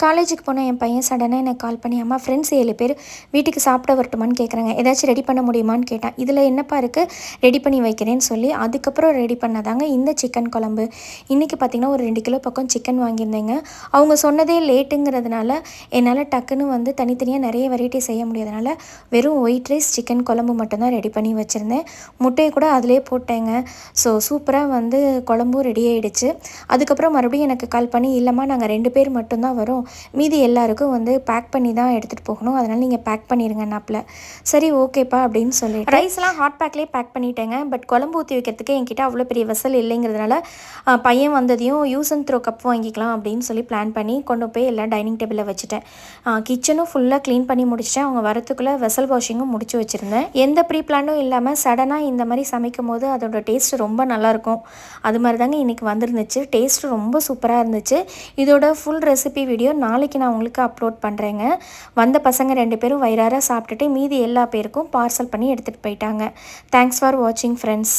காலேஜுக்கு போன என் பையன் சடனாக எனக்கு கால் பண்ணி, அம்மா ஃப்ரெண்ட்ஸ் 7 பேர் வீட்டுக்கு சாப்பிட வரட்டுமான்னு கேட்குறாங்க. ஏதாச்சும் ரெடி பண்ண முடியுமான்னு கேட்டான். இதில் என்னப்பா இருக்குது, ரெடி பண்ணி வைக்கிறேன்னு சொல்லி அதுக்கப்புறம் ரெடி பண்ணதாங்க இந்த சிக்கன் குழம்பு. இன்றைக்கி பார்த்திங்கன்னா ஒரு 2 கிலோ பக்கம் சிக்கன் வாங்கியிருந்தேங்க. அவங்க சொன்னதே லேட்டுங்கிறதுனால என்னால் டக்குன்னு வந்து தனித்தனியாக நிறைய வெரைட்டி செய்ய முடியாதனால வெறும் ஒயிட் ரைஸ் சிக்கன் குழம்பு மட்டும்தான் ரெடி பண்ணி வச்சுருந்தேன். முட்டையை கூட அதிலே போட்டேங்க. ஸோ சூப்பராக வந்து குழம்பும் ரெடி ஆகிடுச்சு. அதுக்கப்புறம் மறுபடியும் எனக்கு கால் பண்ணி, இல்லைம்மா நாங்கள் 2 பேர் மட்டும்தான் வரோம், மீதி எல்லாருக்கும் வந்து பேக் பண்ணி தான் எடுத்துகிட்டு போகணும், அதனால் நீங்கள் பேக் பண்ணிடுங்கன்னாப்பில். சரி ஓகேப்பா அப்படின்னு சொல்லிட்டு ரைஸ்லாம் ஹாட் பேக்லேயே பேக் பண்ணிட்டேங்க. பட் குழம்பு ஊற்றி வைக்கிறதுக்கு என்கிட்ட அவ்வளோ பெரிய வெசல் இல்லைங்கிறதுனால பையன் வந்ததையும் யூஸ் அண்ட் த்ரோ கப் வாங்கிக்கலாம் அப்படின்னு சொல்லி பிளான் பண்ணி கொண்டு போய் எல்லாம் டைனிங் டேபிளில் வச்சுட்டேன். கிச்சனும் ஃபுல்லாக க்ளீன் பண்ணி முடிச்சிட்டேன். அவங்க வரத்துக்குள்ளே வெசல் வாஷிங்கும் முடிச்சு வச்சுருந்தேன். எந்த ப்ரீ பிளானும் இல்லாமல் சடனாக இந்த மாதிரி சமைக்கும் போது அதோட டேஸ்ட் ரொம்ப நல்லாயிருக்கும். அது மாதிரி தாங்க இன்றைக்கி வந்துருந்துச்சு. டேஸ்ட்டு ரொம்ப சூப்பராக இருந்துச்சு. இதோட ஃபுல் ரெசிபி வீடியோ நாளைக்கு நான் உங்களுக்கு அப்லோட் பண்ணுறேங்க. வந்த பசங்க 2 பேரும் வயிறார சாப்பிட்டுட்டு மீதி எல்லா பேருக்கும் பார்சல் பண்ணி எடுத்துகிட்டு போயிட்டாங்க. தேங்க்ஸ் ஃபார் வாட்சிங் ஃப்ரெண்ட்ஸ்.